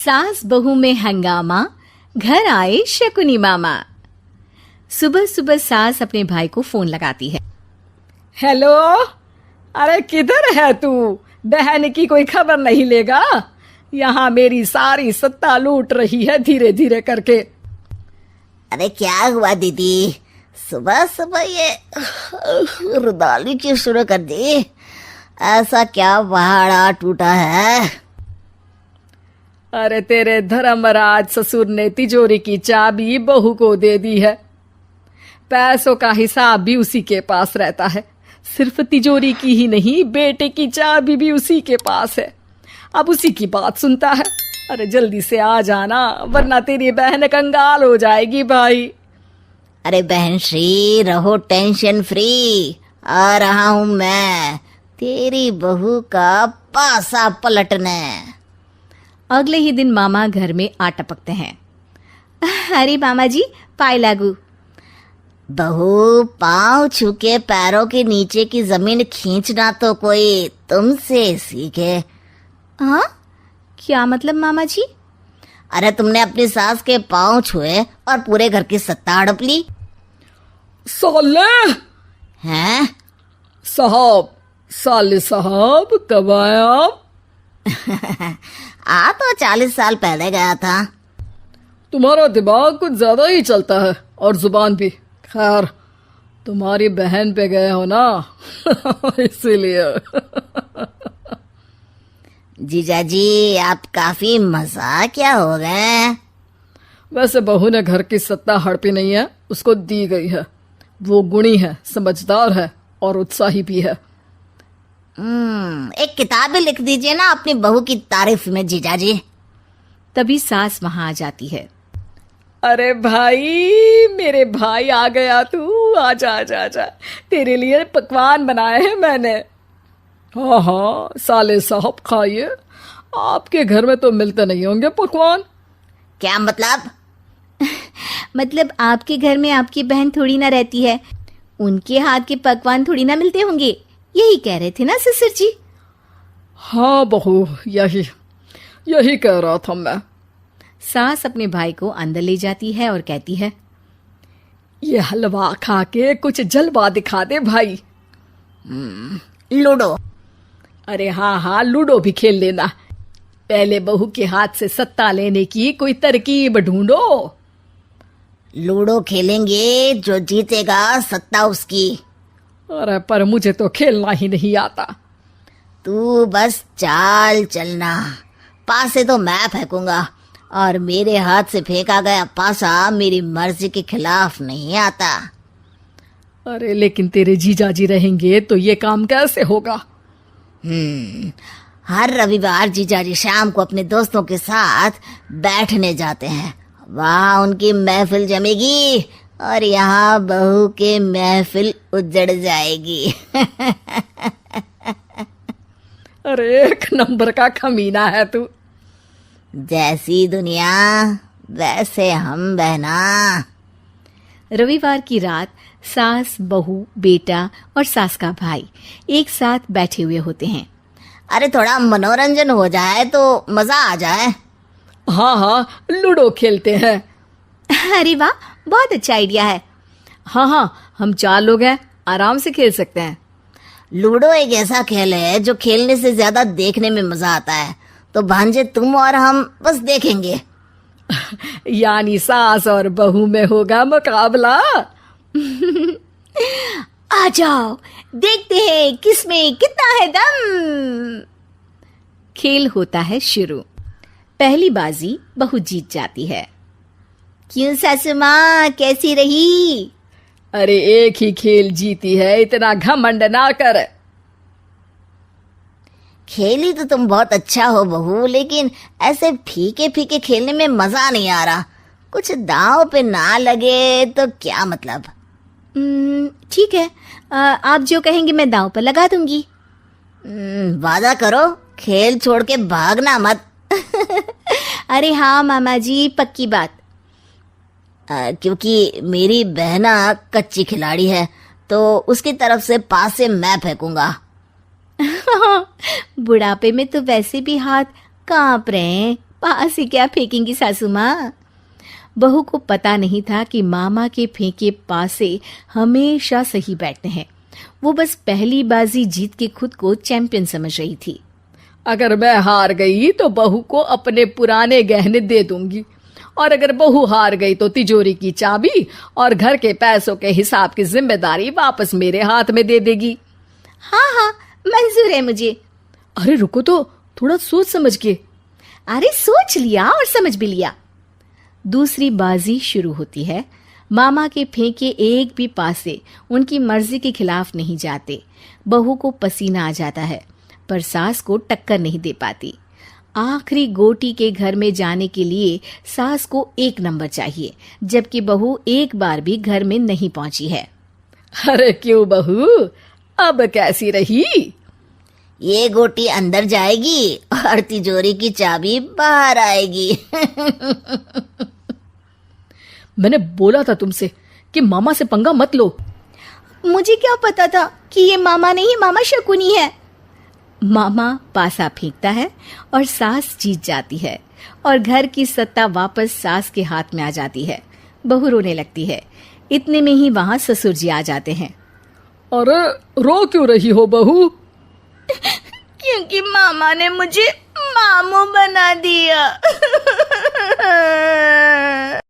सास बहू में हंगामा, घर आए शकुनी मामा। सुबह सुबह सास अपने भाई को फोन लगाती है। हेलो, अरे किधर है तू? बहन की कोई खबर नहीं लेगा? यहाँ मेरी सारी सत्ता लूट रही है धीरे धीरे करके। अरे क्या हुआ दीदी, सुबह सुबह ये रुदाली क्यों शुरू कर दी? ऐसा क्या पहाड़ा टूटा है? अरे तेरे धर्मराज ससुर ने तिजोरी की चाबी बहू को दे दी है। पैसों का हिसाब भी उसी के पास रहता है। सिर्फ तिजोरी की ही नहीं, बेटे की चाबी भी उसी के पास है। अब उसी की बात सुनता है। अरे जल्दी से आ जाना, वरना तेरी बहन कंगाल हो जाएगी भाई। अरे बहन श्री, रहो टेंशन फ्री। आ रहा हूँ मैं, तेरी बहू का पासा पलटने। अगले ही दिन मामा घर में आ टपकते हैं। अरे मामा जी, पाए लागू। बहू, पाँव छू के पैरों के नीचे की जमीन खींचना तो कोई तुमसे सीखे। हाँ, क्या मतलब मामा जी? अरे तुमने अपनी सास के पाँव छुए और पूरे घर की सत्ता हड़प ली। साले हैं? साहब, साले साहब कब आए आप? आ तो 40 साल पहले गया था। तुम्हारा दिमाग कुछ ज्यादा ही चलता है और जुबान भी। खैर, तुम्हारी बहन पे गए हो ना इसीलिए। जीजा जी, आप काफी मजाकिया हो गए। वैसे बहू ने घर की सत्ता हड़पी नहीं है, उसको दी गई है। वो गुणी है, समझदार है और उत्साही भी है। एक किताब भी लिख दीजिए ना अपनी बहू की तारीफ में जीजा जी। तभी सास वहां आ जाती है। अरे भाई, मेरे भाई आ गया तू। आजा आजा आजा, तेरे लिए पकवान बनाए हैं मैंने। हाँ हाँ साले साहब, खाइए। आपके घर में तो मिलते नहीं होंगे पकवान। क्या मतलब? मतलब आपके घर में आपकी बहन थोड़ी ना रहती है, उनके हाथ के पकवान थोड़ी ना मिलते होंगे, यही कह रहे थे ना ससुर जी? हाँ बहू, यही कह रहा था मैं। सास अपने भाई को अंदर ले जाती है और कहती है, ये हलवा खा के कुछ जलवा दिखा दे भाई। लूडो? अरे हाँ हाँ, लूडो भी खेल लेना। पहले बहू के हाथ से सत्ता लेने की कोई तरकीब ढूंढो। लूडो खेलेंगे, जो जीतेगा सत्ता उसकी। अरे पर मुझे तो खेलना ही नहीं आता। तू बस चाल चलना, पासे तो मैं फेंकूंगा और मेरे हाथ से फेंका गया पासा मेरी मर्जी के खिलाफ नहीं आता। अरे लेकिन तेरे जीजाजी रहेंगे तो ये काम कैसे होगा? हर रविवार जीजाजी शाम को अपने दोस्तों के साथ बैठने जाते हैं। वहाँ उनकी महफिल जमेगी और यहाँ बहू के महफिल उजड़ जाएगी। अरे एक नंबर का खमीना है तू। जैसी दुनिया वैसे हम बहना। रविवार की रात सास, बहू, बेटा और सास का भाई एक साथ बैठे हुए होते हैं। अरे थोड़ा मनोरंजन हो जाए तो मजा आ जाए। हाँ हाँ, लूडो खेलते हैं। अरे वाह, बहुत अच्छा आइडिया है। हाँ हाँ, हम 4 लोग हैं, आराम से खेल सकते हैं। लूडो एक ऐसा खेल है जो खेलने से ज्यादा देखने में मजा आता है। तो भांजे, तुम और हम बस देखेंगे। यानी सास और बहू में होगा मुकाबला। आ जाओ, देखते हैं किसमें कितना है दम। खेल होता है शुरू। पहली बाजी बहू जीत जाती है। क्यों सासू माँ, कैसी रही? अरे एक ही खेल जीती है, इतना घमंड ना कर। खेली तो तुम बहुत अच्छा हो बहू, लेकिन ऐसे फीके फीके खेलने में मजा नहीं आ रहा। कुछ दांव पे ना लगे तो क्या मतलब? ठीक है, आप जो कहेंगे मैं दांव पर लगा दूंगी। वादा करो, खेल छोड़ के भागना मत। अरे हाँ मामा जी, पक्की बात। क्योंकि मेरी बहना कच्ची खिलाड़ी है, तो उसकी तरफ से पास से मैं फेंकूंगा। बुढ़ापे में तो वैसे भी हाथ कांप रहे हैं, पास ही क्या फेंकेंगी सासू माँ। बहू को पता नहीं था कि मामा के फेंके पासे हमेशा सही बैठते हैं। वो बस पहली बाजी जीत के खुद को चैंपियन समझ रही थी। अगर मैं हार गई तो बहू को अपने पुराने गहने दे दूंगी, और अगर बहू हार गई तो तिजोरी की चाबी और घर के पैसों के हिसाब की जिम्मेदारी वापस मेरे हाथ में दे देगी। हाँ हाँ, मंजूर है मुझे। अरे रुको तो, थोड़ा सोच समझ के। अरे सोच लिया और समझ भी लिया। दूसरी बाजी शुरू होती है। मामा के फेंके एक भी पासे उनकी मर्जी के खिलाफ नहीं जाते। बहू को पसीना आ जाता है, पर सास को टक्कर नहीं दे पाती। आखिरी गोटी के घर में जाने के लिए सास को 1 नंबर चाहिए, जबकि बहू एक बार भी घर में नहीं पहुंची है। अरे क्यों बहू, अब कैसी रही? ये गोटी अंदर जाएगी और तिजोरी की चाबी बाहर आएगी। मैंने बोला था तुमसे कि मामा से पंगा मत लो। मुझे क्या पता था कि ये मामा नहीं, मामा शकुनी है। मामा पासा फेंकता है और सास जीत जाती है और घर की सत्ता वापस सास के हाथ में आ जाती है। बहू रोने लगती है। इतने में ही वहां ससुर जी आ जाते हैं। अरे रो क्यों रही हो बहू? क्योंकि मामा ने मुझे मामू बना दिया।